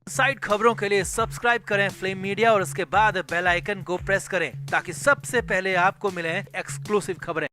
Side खबरों के लिए सब्सक्राइब करें फ्लेम मीडिया और उसके बाद बेल आइकन को प्रेस करें ताकि सबसे पहले आपको मिले एक्सक्लूसिव खबरें।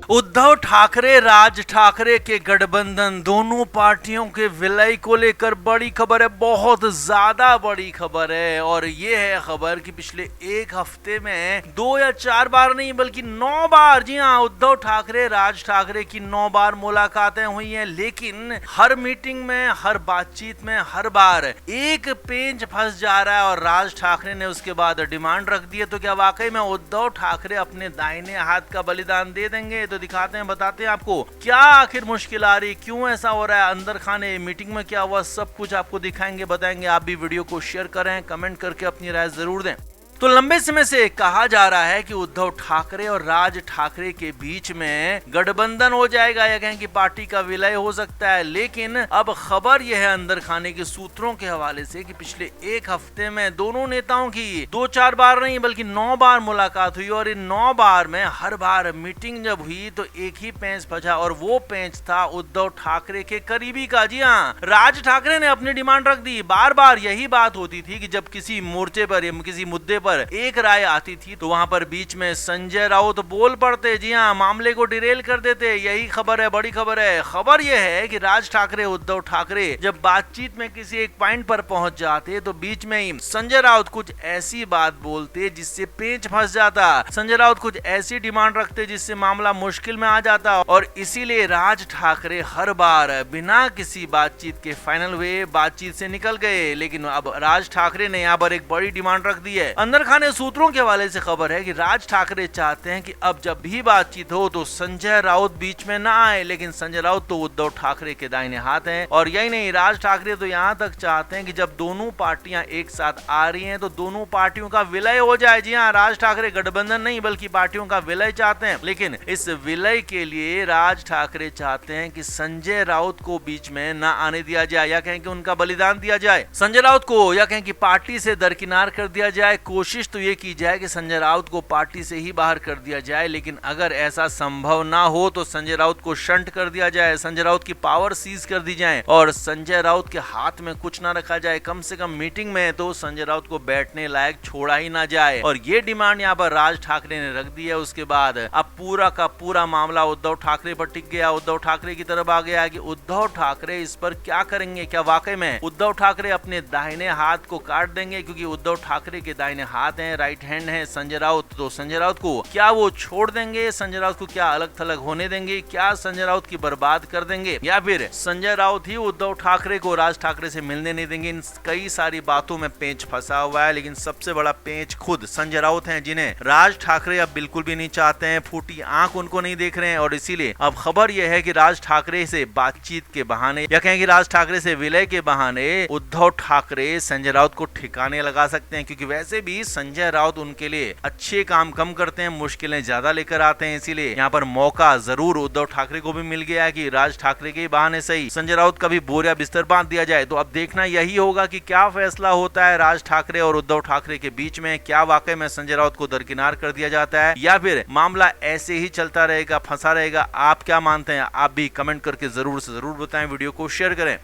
उद्धव ठाकरे राज ठाकरे के गठबंधन, दोनों पार्टियों के विलय को लेकर बड़ी खबर है, बहुत ज्यादा बड़ी खबर है। और ये है खबर कि पिछले एक हफ्ते में 2 या 4 बार नहीं बल्कि 9 बार, जी हाँ, उद्धव ठाकरे राज ठाकरे की 9 बार मुलाकातें हुई हैं। लेकिन हर मीटिंग में, हर बातचीत में, हर बार एक पेंच फंस जा रहा है और राज ठाकरे ने उसके बाद डिमांड रख दी है। तो क्या वाकई में उद्धव ठाकरे अपने दाहिने हाथ का बलिदान दे देंगे? तो दिखाते हैं, बताते हैं आपको क्या आखिर मुश्किल आ रही, क्यों ऐसा हो रहा है, अंदर खाने मीटिंग में क्या हुआ, सब कुछ आपको दिखाएंगे, बताएंगे। आप भी वीडियो को शेयर करें, कमेंट करके अपनी राय जरूर दें। तो लंबे समय से कहा जा रहा है कि उद्धव ठाकरे और राज ठाकरे के बीच में गठबंधन हो जाएगा या कहें कि पार्टी का विलय हो सकता है। लेकिन अब खबर यह है अंदर खाने के सूत्रों के हवाले से कि पिछले एक हफ्ते में दोनों नेताओं की 2-4 बार नहीं बल्कि 9 बार मुलाकात हुई और इन 9 बार में हर बार मीटिंग जब हुई तो एक ही पेंच बचा और वो पेंच था उद्धव ठाकरे के करीबी का। जी हाँ, राज ठाकरे ने अपनी डिमांड रख दी। बार बार यही बात होती थी कि जब किसी मोर्चे पर या किसी मुद्दे पर एक राय आती थी तो वहां पर बीच में संजय राउत बोल पड़ते, जी हां, मामले को डिरेल कर देते। यही खबर है, बड़ी खबर है। खबर यह है कि राज ठाकरे उद्धव ठाकरे जब बातचीत में किसी एक पॉइंट पर पहुंच जाते तो बीच में ही संजय राउत कुछ ऐसी बात बोलते जिससे पेंच फंस जाता। संजय राउत कुछ ऐसी डिमांड रखते जिससे मामला मुश्किल में आ जाता और इसीलिए राज ठाकरे हर बार बिना किसी बातचीत के फाइनल हुए, बातचीत से निकल गए। लेकिन अब राज ठाकरे ने यहाँ पर एक बड़ी डिमांड रख दी है। अंदर खाने सूत्रों के हवाले से खबर है कि राज ठाकरे चाहते हैं कि अब जब भी बातचीत हो तो संजय राउत बीच में ना आए। लेकिन संजय राउत तो उद्धव ठाकरे के दाहिने हाथ हैं और यही नहीं, राज ठाकरे तो यहाँ तक चाहते हैं कि जब दोनों पार्टियां एक साथ आ रही हैं तो दोनों पार्टियों का विलय हो जाए। जी हाँ, राज ठाकरे गठबंधन नहीं बल्कि पार्टियों का विलय चाहते हैं। लेकिन इस विलय के लिए राज ठाकरे चाहते हैं कि संजय राउत को बीच में ना आने दिया जाए या कहें कि उनका बलिदान दिया जाए। संजय राउत को या कहें कि पार्टी से दरकिनार कर दिया जाए। कोशिश तो ये की जाए कि संजय राउत को पार्टी से ही बाहर कर दिया जाए। लेकिन अगर ऐसा संभव ना हो तो संजय राउत को शंट कर दिया जाए, संजय राउत की पावर सीज कर दी जाए और संजय राउत के हाथ में कुछ ना रखा जाए। कम से कम मीटिंग में तो संजय राउत को बैठने लायक छोड़ा ही ना जाए। और ये डिमांड यहाँ पर राज ठाकरे ने रख दी है। उसके बाद अब पूरा का पूरा मामला उद्धव ठाकरे पर टिक गया, उद्धव ठाकरे की तरफ आ गया कि उद्धव ठाकरे इस पर क्या करेंगे। क्या वाकई में उद्धव ठाकरे अपने दाहिने हाथ को काट देंगे? क्योंकि उद्धव ठाकरे के दाहिने हाथ हैं, राइट हैंड है संजय राउत, तो संजय राउत को क्या वो छोड़ देंगे? संजय राउत को क्या अलग थलग होने देंगे? क्या संजय राउत की बर्बाद कर देंगे या फिर संजय राउत ही उद्धव ठाकरे को राज ठाकरे से मिलने नहीं देंगे? इन कई सारी बातों में पेंच फंसा हुआ है। लेकिन सबसे बड़ा पेंच खुद संजय राउत हैं, जिन्हें राज ठाकरे अब बिल्कुल भी नहीं चाहते हैं, फूटी आंख उनको नहीं देख रहे हैं। और इसीलिए अब खबर यह है कि राज ठाकरे से बातचीत के बहाने या कहें कि राज ठाकरे से विलय के बहाने उद्धव ठाकरे संजय राउत को ठिकाने लगा सकते हैं। क्योंकि वैसे भी संजय राउत उनके लिए अच्छे काम कम करते हैं, मुश्किलें ज्यादा लेकर आते हैं। इसीलिए यहाँ पर मौका जरूर उद्धव ठाकरे को भी मिल गया है कि राज ठाकरे के बहाने से ही संजय राउत का भी बोरिया बिस्तर बांध दिया जाए। तो अब देखना यही होगा कि क्या फैसला होता है राज ठाकरे और उद्धव ठाकरे के बीच में। क्या वाकई में संजय राउत को दरकिनार कर दिया जाता है या फिर मामला ऐसे ही चलता रहेगा, फंसा रहेगा? आप क्या मानते हैं? आप भी कमेंट करके जरूर से जरूर बताएं, वीडियो को शेयर करें।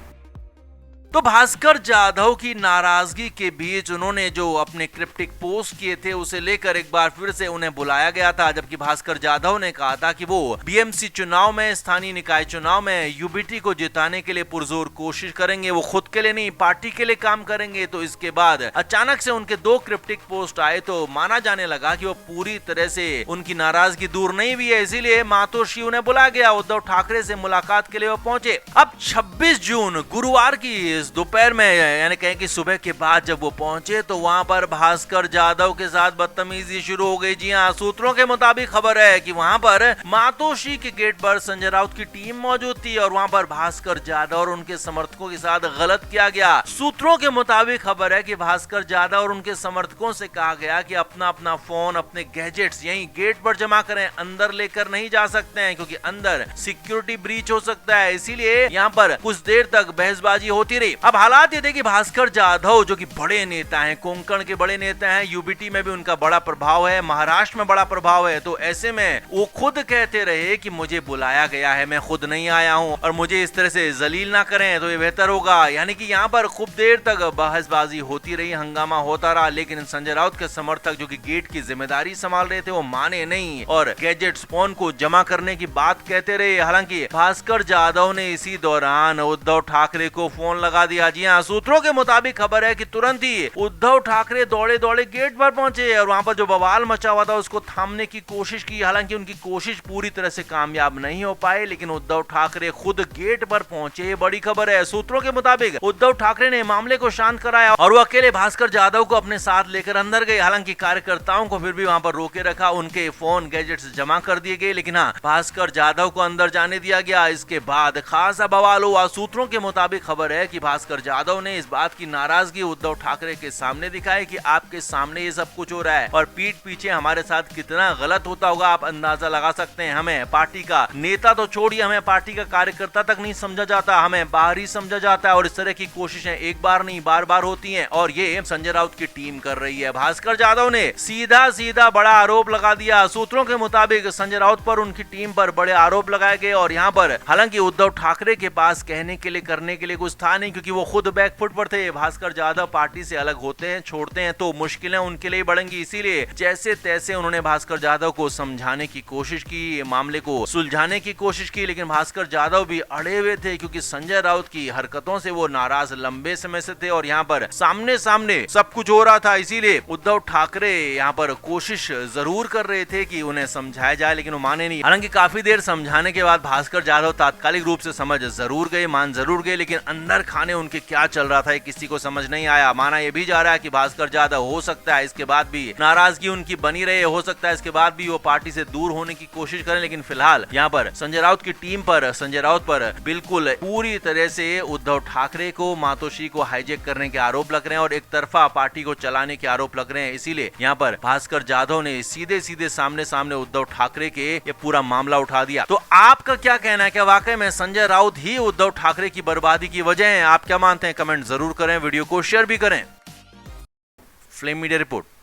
तो भास्कर जाधव की नाराजगी के बीच उन्होंने जो अपने क्रिप्टिक पोस्ट किए थे उसे लेकर एक बार फिर से उन्हें बुलाया गया था। जबकि भास्कर जाधव ने कहा था कि वो बीएमसी चुनाव में, स्थानीय निकाय चुनाव में यूबीटी को जिताने के लिए पुरजोर कोशिश करेंगे, वो खुद के लिए नहीं पार्टी के लिए काम करेंगे। तो इसके बाद अचानक से उनके 2 क्रिप्टिक पोस्ट आए तो माना जाने लगा कि वो पूरी तरह से उनकी नाराजगी दूर नहीं हुई है। इसीलिए मातोश्री उन्हें बुला गया, उद्धव ठाकरे से मुलाकात के लिए वो पहुंचे। अब 26 जून गुरुवार की दोपहर में यानी कहें कि सुबह के बाद जब वो पहुंचे तो वहां पर भास्कर जाधव के साथ बदतमीजी शुरू हो गई। जी हाँ, सूत्रों के मुताबिक खबर है कि वहां पर मातोश्री के गेट पर संजय राउत की टीम मौजूद थी और वहां पर भास्कर जाधव और उनके समर्थकों के साथ गलत किया गया। सूत्रों के मुताबिक खबर है कि भास्कर जाधव और उनके समर्थकों से कहा गया कि अपना अपना फोन, अपने गैजेट्स यहीं गेट पर जमा करें, अंदर लेकर नहीं जा सकते हैं क्योंकि अंदर सिक्योरिटी ब्रीच हो सकता है। इसीलिए यहाँ पर कुछ देर तक बहसबाजी होती रही। अब हालात ये थे कि भास्कर जाधव जो कि बड़े नेता हैं, कोंकण के बड़े नेता हैं, यूबीटी में भी उनका बड़ा प्रभाव है, महाराष्ट्र में बड़ा प्रभाव है, तो ऐसे में वो खुद कहते रहे कि मुझे बुलाया गया है, मैं खुद नहीं आया हूं और मुझे इस तरह से जलील ना करें तो ये बेहतर होगा। यानी कि यहाँ पर खूब देर तक बहसबाजी होती रही, हंगामा होता रहा, लेकिन संजय राउत के समर्थक जो कि गेट की जिम्मेदारी संभाल रहे थे वो माने नहीं और गैजेट्स फोन को जमा करने की बात कहते रहे। हालांकि भास्कर जाधव ने इसी दौरान उद्धव ठाकरे को फोन लगा दिया। जी हाँ, सूत्रों के मुताबिक खबर है कि तुरंत ही उद्धव ठाकरे दौड़े दौड़े गेट पर पहुंचे और वहां पर जो बवाल मचा हुआ था उसको थामने की कोशिश की। हालांकि उनकी कोशिश पूरी तरह से कामयाब नहीं हो पाई, लेकिन उद्धव ठाकरे खुद गेट पर पहुंचे। बड़ी खबर है, सूत्रों के मुताबिक उद्धव ठाकरे ने मामले को शांत कराया और वो अकेले भास्कर जाधव को अपने साथ लेकर अंदर गए। हालांकि कार्यकर्ताओं को फिर भी वहां पर रोके रखा, उनके फोन गैजेट्स जमा कर दिए गए, लेकिन हाँ, भास्कर जाधव को अंदर जाने दिया गया। इसके बाद खासा बवाल हुआ। सूत्रों के मुताबिक खबर है कि भास्कर जाधव ने इस बात की नाराजगी उद्धव ठाकरे के सामने दिखाई कि आपके सामने ये सब कुछ हो रहा है और पीठ पीछे हमारे साथ कितना गलत होता होगा आप अंदाजा लगा सकते हैं। हमें पार्टी का नेता तो छोड़िए, हमें पार्टी का कार्यकर्ता तक नहीं समझा जाता, हमें बाहरी समझा जाता है और इस तरह की कोशिशें एक बार नहीं बार बार होती हैं और ये संजय राउत की टीम कर रही है। भास्कर जाधव ने सीधा सीधा बड़ा आरोप लगा दिया। सूत्रों के मुताबिक संजय राउत पर, उनकी टीम पर बड़े आरोप लगाए गए और यहाँ पर हालांकि उद्धव ठाकरे के पास कहने के लिए करने के लिए कुछ था नहीं, क्योंकि वो खुद बैकफुट पर थे। भास्कर जाधव पार्टी से अलग होते हैं, छोड़ते हैं तो मुश्किलें उनके लिए बढ़ेंगी, इसीलिए जैसे तैसे उन्होंने भास्कर जाधव को समझाने की कोशिश की, मामले को सुलझाने की कोशिश की, लेकिन भास्कर जाधव भी अड़े हुए थे क्योंकि संजय राउत की हरकतों से वो नाराज लंबे समय से थे और यहाँ पर सामने सामने सब कुछ हो रहा था। इसीलिए उद्धव ठाकरे यहाँ पर कोशिश जरूर कर रहे थे कि उन्हें समझाया जाए, लेकिन वो माने नहीं। हालांकि काफी देर समझाने के बाद भास्कर जाधव तात्कालिक रूप से समझ जरूर गए, मान जरूर गए, लेकिन अंदर खाने उनके क्या चल रहा था किसी को समझ नहीं आया। माना यह भी जा रहा है कि भास्कर जाधव हो सकता है इसके बाद भी नाराजगी उनकी बनी रहे, हो सकता है इसके बाद भी वो पार्टी से दूर होने की कोशिश करें, लेकिन फिलहाल यहाँ पर संजय राउत की टीम पर, संजय राउत पर बिल्कुल पूरी तरह से उद्धव ठाकरे को, मातोश्री को हाईजैक करने के आरोप लग रहे हैं और एक तरफा पार्टी को चलाने के आरोप लग रहे हैं। इसीलिए यहाँ पर भास्कर जाधव ने सीधे सीधे सामने सामने उद्धव ठाकरे के ये पूरा मामला उठा दिया। तो आपका क्या कहना है, क्या वाकई में संजय राउत ही उद्धव ठाकरे की बर्बादी की वजह है? आप क्या मानते हैं? कमेंट जरूर करें, वीडियो को शेयर भी करें। Flame media report.